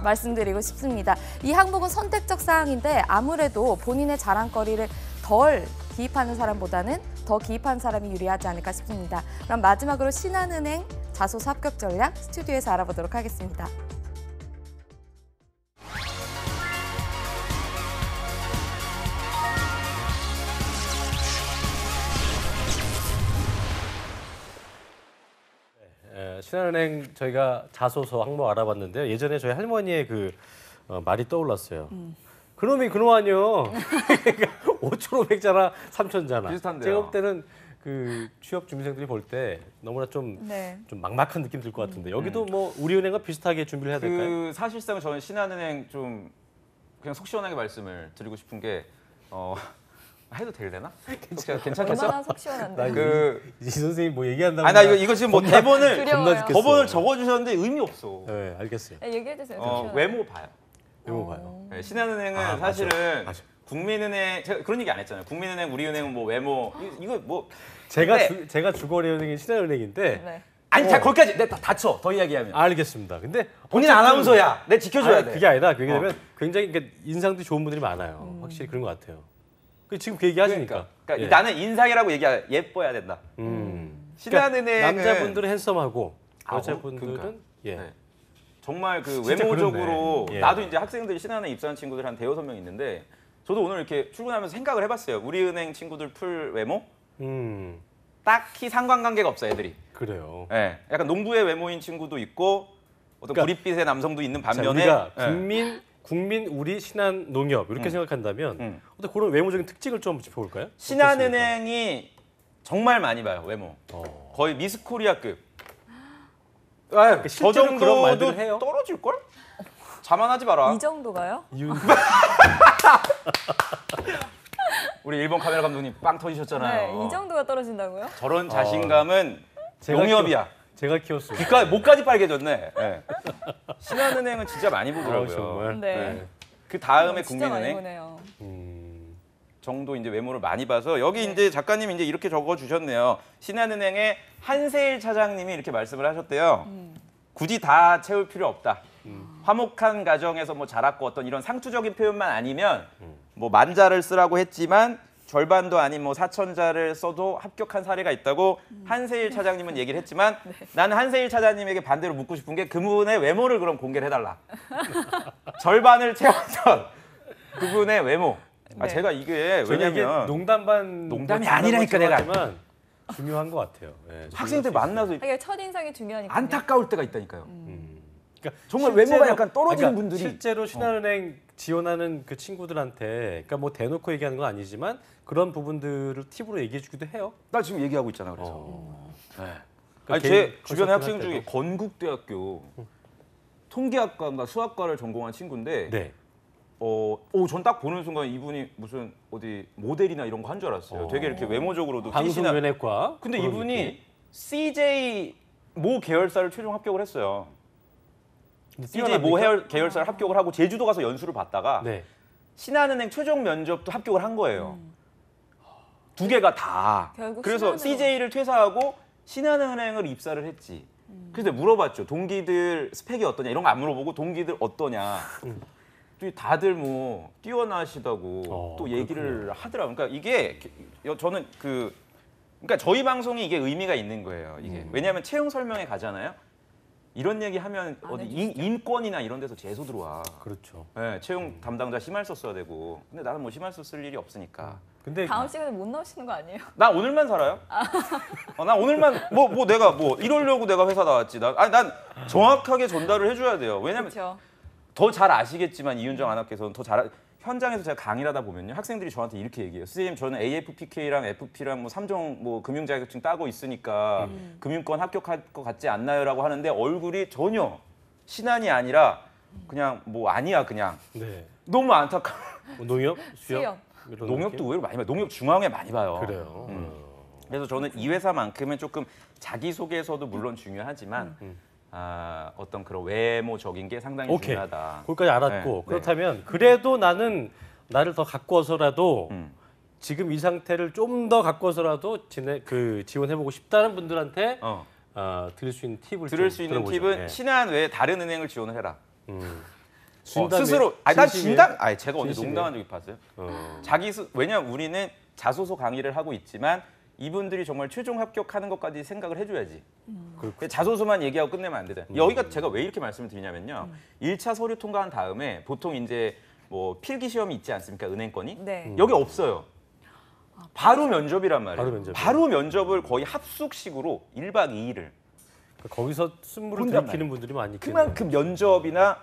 S4: 말씀드리고 싶습니다. 이 항목은 선택적 사항인데 아무래도 본인의 자랑거리를 덜 기입하는 사람보다는 더 기입한 사람이 유리하지 않을까 싶습니다. 그럼 마지막으로 신한은행 자소서 합격 전략 스튜디오에서 알아보도록 하겠습니다.
S1: 신한은행 저희가 자소서 항목 알아봤는데요. 예전에 저희 할머니의 그 말이 떠올랐어요. 그놈이 그놈 아니요. 5,500자나 3,000자나.
S3: 비슷한데요.
S1: 제가 볼 때는 그 취업 준비생들이 볼 때 너무나 좀 막막한 느낌 들 것 같은데 여기도 뭐 우리은행과 비슷하게 준비를 해야 될까요?
S3: 그 사실상 저는 신한은행 좀 그냥 속 시원하게 말씀을 드리고 싶은 게 해도 될래나? 괜찮겠어?
S2: 얼마나 속 시원한데.
S1: 이 선생님 뭐 얘기한다고.
S3: 아니 나 이거 지금 뭐 대본을
S2: 두려워요.
S3: 법원을 적어주셨는데 의미 없어.
S1: 네, 알겠어요.
S2: 얘기해 주세요. 속 시원하게.
S3: 외모 봐요.
S1: 이거 봐요.
S3: 네, 신한은행은
S1: 아, 맞아.
S3: 사실은
S1: 맞아.
S3: 국민은행 제가 그런 얘기 안 했잖아요. 국민은행, 우리은행은 뭐 외모 이거 뭐
S1: 제가 주거래은행인 신한은행인데
S2: 네.
S3: 아니 자 거기까지 내가 다쳐 더 이야기하면
S1: 알겠습니다. 근데
S3: 본인
S1: 어쨌든-
S3: 아나운서야. 내 지켜줘야
S1: 아니,
S3: 돼.
S1: 그게 아니라 그게 되면 굉장히 그러니까 인상도 좋은 분들이 많아요. 확실히 그런 것 같아요. 지금 그 얘기 하시니까.
S3: 그러니까
S1: 예.
S3: 나는 인상이라고 얘기해 예뻐야 된다. 신한은행은
S1: 그러니까 남자분들은 핸섬하고
S3: 아,
S1: 여자분들은
S3: 그러니까.
S1: 예.
S3: 네. 정말 그
S1: 진짜
S3: 외모적으로
S1: 그렇네. 예.
S3: 나도 이제 학생들이 신한은행 입사한 친구들 한 대여섯 명 있는데 저도 오늘 이렇게 출근하면서 생각을 해봤어요. 우리은행 친구들 풀 외모 딱히 상관관계가 없어 애들이.
S1: 그래요.
S3: 예, 약간 농부의 외모인 친구도 있고 어떤
S1: 그러니까
S3: 구릿빛의 남성도 있는
S1: 자,
S3: 반면에
S1: 우리가
S3: 예.
S1: 국민 우리 신한 농협 이렇게 생각한다면 어떤 그런 외모적인 특징을 좀 짚어볼까요?
S3: 신한은행이 정말 많이 봐요 외모.
S1: 어떻습니까?
S3: 거의 미스코리아급. 저
S1: 그러니까 실제로 그런
S3: 정도도
S1: 말들을 해요?
S3: 떨어질 걸? 자만하지 마라.
S2: 이 정도가요?
S3: 우리 일본 카메라 감독님 빵 터지셨잖아요.
S2: 네, 이 정도가 떨어진다고요?
S3: 저런 자신감은
S1: 제가
S3: 농협이야.
S1: 제가 키웠어요.
S3: 귓가 목까지 빨개졌네. 네. 신한은행은 진짜 많이 보더라고요.
S1: 정말.
S2: 네.
S3: 그 다음에
S2: 진짜 많이
S3: 국민은행
S2: 보네요.
S3: 정도 이제 외모를 많이 봐서 여기 이제 작가님이 이제 이렇게 적어 주셨네요. 신한은행의 한세일 차장님이 이렇게 말씀을 하셨대요. 굳이 다 채울 필요 없다. 화목한 가정에서 뭐 자랐고 어떤 이런 상투적인 표현만 아니면 뭐 만자를 쓰라고 했지만 절반도 아닌 뭐 4,000자를 써도 합격한 사례가 있다고 한세일 차장님은 얘기를 했지만 나는 한세일 차장님에게 반대로 묻고 싶은 게 그분의 외모를 그럼 공개를 해달라. 절반을 채웠던 그분의 외모. 아,
S2: 네.
S3: 제가 이게
S1: 저는 이게
S3: 왜냐면
S1: 농담 반
S3: 농담이
S1: 뭐
S3: 아니라니까, 내가.
S1: 하지만 중요한 것 같아요. 예,
S3: 학생들
S1: 중요할 수
S3: 만나서
S2: 하긴 첫인상이 중요하니까.
S3: 안타까울 때가 있다니까요.
S1: 그러니까
S3: 정말
S1: 실제로-
S3: 외모가 약간 떨어지는
S1: 그러니까
S3: 분들이
S1: 실제로 신한은행 지원하는 그 친구들한테 그러니까 뭐 대놓고 얘기하는 건 아니지만 그런 부분들을 팁으로 얘기해 주기도 해요.
S3: 나 지금 얘기하고 있잖아 그래서. 네.
S1: 그러니까
S3: 아니, 제
S1: 개인
S3: 주변에
S1: 컨설팅
S3: 학생
S1: 할
S3: 중에
S1: 때도.
S3: 건국대학교 통계학과인가 수학과를 전공한 친구인데
S1: 네.
S3: 전 딱 보는 순간 이분이 무슨 어디 모델이나 이런 거 한 줄 알았어요. 되게 이렇게 외모적으로도 핏이나.
S1: 방송연예과.
S3: 근데
S1: 그런
S3: 이분이
S1: 느낌.
S3: CJ 모 계열사를 최종 합격을 했어요.
S1: 근데
S3: CJ 모
S1: 뛰어납니까?
S3: 계열사를 합격을 하고 제주도 가서 연수를 받다가
S1: 네.
S3: 신한은행 최종 면접도 합격을 한 거예요. 두 개가 다.
S2: 결국
S3: 그래서
S2: 신한은행.
S3: CJ를 퇴사하고 신한은행을 입사를 했지. 그래서 물어봤죠. 동기들 스펙이 어떠냐 이런 거 안 물어보고 동기들 어떠냐. 다들 뭐 뛰어나시다고 또 얘기를 하더라고요. 그러니까 이게 저는 그러니까 저희 방송이 이게 의미가 있는 거예요. 이게 왜냐하면 채용 설명회 가잖아요. 이런 얘기 하면 어디 인권이나 이런 데서 제소 들어와.
S1: 그렇죠.
S3: 네, 채용 담당자 심할서 써야 되고. 근데 나는 뭐 심할서 쓸 일이 없으니까.
S1: 근데
S2: 다음 시간에 못 나오시는 거 아니에요?
S3: 나 오늘만 살아요. 나 오늘만 뭐 내가 뭐 이러려고 내가 회사 나왔지. 난 정확하게 전달을 해줘야 돼요. 왜냐면
S2: 그렇죠.
S3: 더 잘 아시겠지만 이윤정 아나운서께서는 더 잘 현장에서 제가 강의를 하다 보면요 학생들이 저한테 이렇게 얘기해요. 선생님 저는 AFPK랑 FP랑 뭐 3종 뭐 금융 자격증 따고 있으니까 금융권 합격할 것 같지 않나요라고 하는데 얼굴이 전혀 신한이 아니라 그냥 뭐 아니야 그냥
S1: 네.
S3: 너무 안타까워.
S1: 뭐 농협,
S2: 수협.
S1: 수협. 이런
S3: 농협도
S1: 느낌?
S3: 의외로 많이 봐요. 농협 중앙에 많이 봐요.
S1: 그래요.
S3: 그래서 저는 이 회사만큼은 조금 자기소개서도 물론 중요하지만 어떤 그런 외모적인 게 상당히
S1: 오케이.
S3: 중요하다.
S1: 거기까지 알았고
S3: 네, 네.
S1: 그렇다면 그래도 나는 나를 더 가꾸어서라도
S3: 음.
S1: 지금 이 상태를 좀 더 가꾸어서라도 지원해보고 싶다는 분들한테 드릴 수 있는 팁을
S3: 들을
S1: 좀
S3: 수 있는
S1: 들어보죠.
S3: 팁은
S1: 예.
S3: 신한 외에 다른 은행을 지원을 해라.
S1: 진담이-
S3: 스스로 난
S1: 진심이에요?
S3: 진담 제가 언제
S1: 진심이에요?
S3: 농담한 적이 봤어요. 왜냐면 우리는 자소서 강의를 하고 있지만 이분들이 정말 최종 합격하는 것까지 생각을 해줘야지.
S1: 그렇군요.
S3: 자소서만 얘기하고 끝내면 안 되잖아요. 여기가 제가 왜 이렇게 말씀을 드리냐면요. 1차 서류 통과한 다음에 보통 이제 뭐 필기 시험이 있지 않습니까? 은행권이.
S2: 네.
S3: 여기 없어요. 바로 면접이란 말이에요.
S1: 바로 면접이에요.
S3: 바로 면접을 거의 합숙식으로 1박 2일을.
S1: 거기서 쓴물을
S3: 혼잣말.
S1: 들이키는 분들이 많이 있겠네요.
S3: 그만큼 면접이나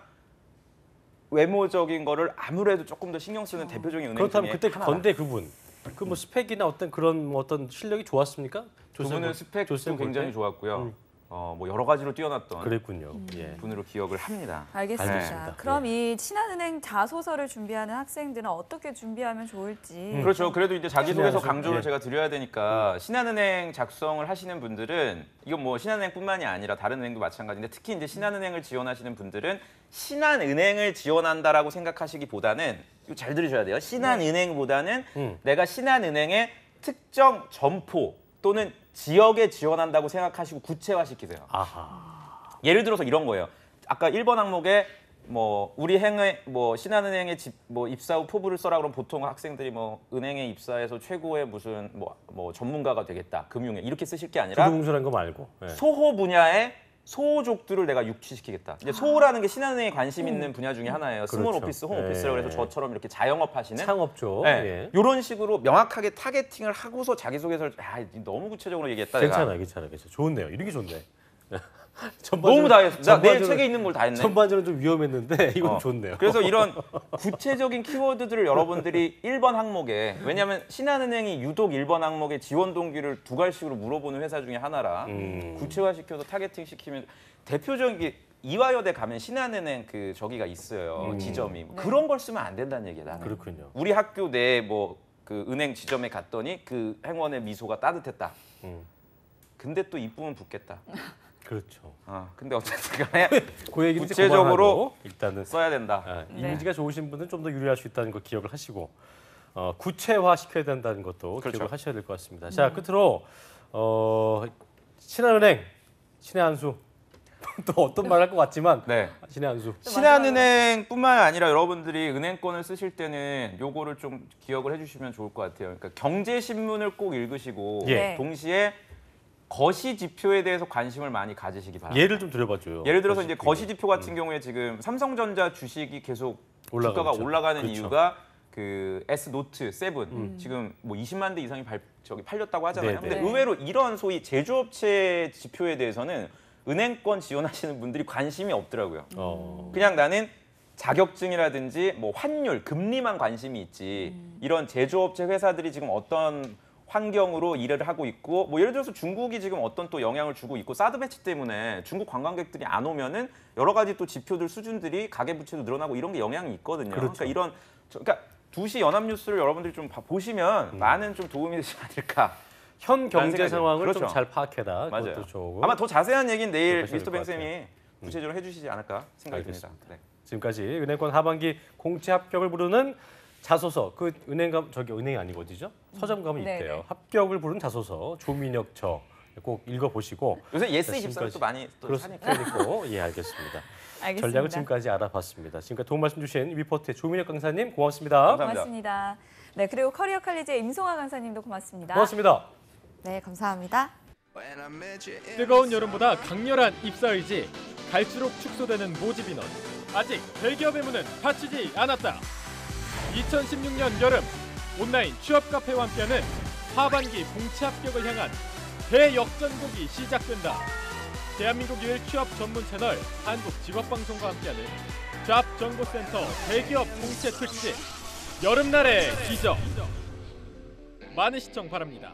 S3: 외모적인 거를 아무래도 조금 더 신경 쓰는 대표적인 은행
S1: 그렇다면
S3: 중에
S1: 그때 그
S3: 하나다.
S1: 건대 그분 그 뭐 스펙이나 어떤 그런 뭐 어떤 실력이 좋았습니까?
S3: 그분은 스펙도
S1: 조셉
S3: 굉장히
S1: 볼 때?
S3: 좋았고요. 뭐 여러 가지로 뛰어났던
S1: 그랬군요. 예.
S3: 분으로 기억을 합니다.
S2: 알겠습니다.
S1: 알겠습니다.
S2: 그럼 이 신한은행 자소서를 준비하는 학생들은 어떻게 준비하면 좋을지.
S3: 그렇죠. 그래도 이제 자기소개서
S1: 신한은행,
S3: 강조를
S1: 예.
S3: 제가 드려야 되니까 신한은행 작성을 하시는 분들은 이건 뭐 신한은행뿐만이 아니라 다른 은행도 마찬가지인데 특히 이제 신한은행을 지원하시는 분들은 신한은행을 지원한다라고 생각하시기보다는 이거 잘 들으셔야 돼요. 신한은행보다는 내가 신한은행의 특정 점포 또는 지역에 지원한다고 생각하시고 구체화시키세요.
S1: 아하.
S3: 예를 들어서 이런 거예요. 아까 1번 항목에 뭐 우리 행의 뭐 신한은행에 뭐 입사 후 포부를 써라 그러면 보통 학생들이 뭐 은행에 입사해서 최고의 무슨 뭐 전문가가 되겠다 금융에 이렇게 쓰실 게 아니라
S1: 두둥술한 거 말고. 예.
S3: 소호 분야의 소호족들을 내가 육취시키겠다. 이제 소호라는 게 신한은행에 관심 있는 분야 중에 하나예요. 스몰
S1: 그렇죠.
S3: 오피스, 홈 오피스라고 해서 저처럼 이렇게 자영업 하시는
S1: 창업죠.
S3: 네.
S1: 예.
S3: 이런 식으로 명확하게 타겟팅을 하고서 자기소개서를 너무 구체적으로 얘기했다.
S1: 괜찮아,
S3: 내가.
S1: 괜찮아. 좋네요. 이런 게 좋네.
S3: 너무 다 했어. 나 내일
S1: 전반적으로-
S3: 책에 있는 걸 다 했네.
S1: 전반적으로 좀 위험했는데 이건
S3: 어.
S1: 좋네요.
S3: 그래서 이런 구체적인 키워드들을 여러분들이 1번 항목에 왜냐하면 신한은행이 유독 1번 항목에 지원 동기를 2갈씩으로 물어보는 회사 중에 하나라 구체화시켜서 타겟팅 시키면 대표적인 게 이화여대 가면 신한은행 그 저기가 있어요. 지점이. 그런 걸 쓰면 안 된다는 얘기야 나는.
S1: 그렇군요.
S3: 우리 학교 내 뭐 그 은행 지점에 갔더니 그 행원의 미소가 따뜻했다. 근데 또 이쁘면 붙겠다.
S1: 그렇죠.
S3: 근데 어쨌든 간에
S1: 그 얘기는 이제
S3: 구체적으로
S1: 그만하고 일단은
S3: 써야 된다.
S2: 네.
S1: 이미지가 좋으신 분은 좀 더 유리할 수 있다는 거 기억을 하시고 구체화 시켜야 된다는 것도
S3: 그렇죠.
S1: 기억을 하셔야 될 것 같습니다. 자, 끝으로 신한은행 신의 한수 또 어떤 말 할 것 같지만
S3: 네.
S1: 신의 한수.
S3: 신한은행뿐만 아니라 여러분들이 은행권을 쓰실 때는 요거를 좀 기억을 해주시면 좋을 것 같아요. 그러니까 경제신문을 꼭 읽으시고
S1: 예.
S3: 동시에 거시 지표에 대해서 관심을 많이 가지시기 바랍니다.
S1: 예를 좀 들어봐줘요.
S3: 예를 들어서 이제 거시 지표 같은 경우에 지금 삼성전자 주식이 계속
S1: 올라가고
S3: 주가가
S1: 있죠.
S3: 올라가는
S1: 그렇죠.
S3: 이유가 그 S 노트 7 지금 뭐 20만 대 이상이 팔렸다고 하잖아요.
S1: 네,
S3: 근데
S2: 네.
S3: 의외로 이런 소위 제조업체 지표에 대해서는 은행권 지원하시는 분들이 관심이 없더라고요. 그냥 나는 자격증이라든지 뭐 환율, 금리만 관심이 있지. 이런 제조업체 회사들이 지금 어떤 환경으로 일을 하고 있고 뭐 예를 들어서 중국이 지금 어떤 또 영향을 주고 있고 사드 배치 때문에 중국 관광객들이 안 오면은 여러 가지 또 지표들 수준들이 가계 부채도 늘어나고 이런 게 영향이 있거든요.
S1: 그렇죠.
S3: 그러니까 2시 연합뉴스를 여러분들이 좀 보시면 많은 좀 도움이 되지 않을까.
S1: 현 경제
S3: 생각이
S1: 상황을
S3: 그렇죠.
S1: 좀 잘 파악해라.
S3: 맞아요.
S1: 그것도 좋고.
S3: 아마 더 자세한 얘기는 내일
S1: 그러셔야
S3: 미스터
S1: 될것
S3: 뱅 쌤이 구체적으로 해주시지 않을까 생각이 듭니다.
S1: 알겠습니다.
S3: 네.
S1: 지금까지 은행권 하반기 공채 합격을 부르는 자소서 그 은행이 아니고 어디죠? 서점 가면
S2: 네네.
S1: 있대요. 합격을 부르는 자소서 조민혁 꼭 읽어보시고
S3: 요새 예스
S1: 네,
S3: 24를
S1: 지금까지-
S3: 또 많이 또 사니까.
S1: 그렇고 예 알겠습니다.
S2: 알겠습니다.
S1: 전략을 지금까지 알아봤습니다. 지금까지 도움 말씀 주신 위포트의 조민혁 강사님 고맙습니다.
S3: 감사합니다.
S2: 고맙습니다. 네, 그리고 커리어 칼리지의 임송아 강사님도 고맙습니다.
S1: 고맙습니다.
S4: 네, 감사합니다.
S5: 뜨거운 여름보다 강렬한 입사 의지, 갈수록 축소되는 모집 인원. 아직 대기업의 문은 닫히지 않았다. 2016년 여름 온라인 취업 카페와 함께하는 하반기 공채 합격을 향한 대역전곡이 시작된다. 대한민국 유일 취업 전문 채널 한국직업방송과 함께하는 잡정보센터 대기업 공채 특집 여름날의 기적. 많은 시청 바랍니다.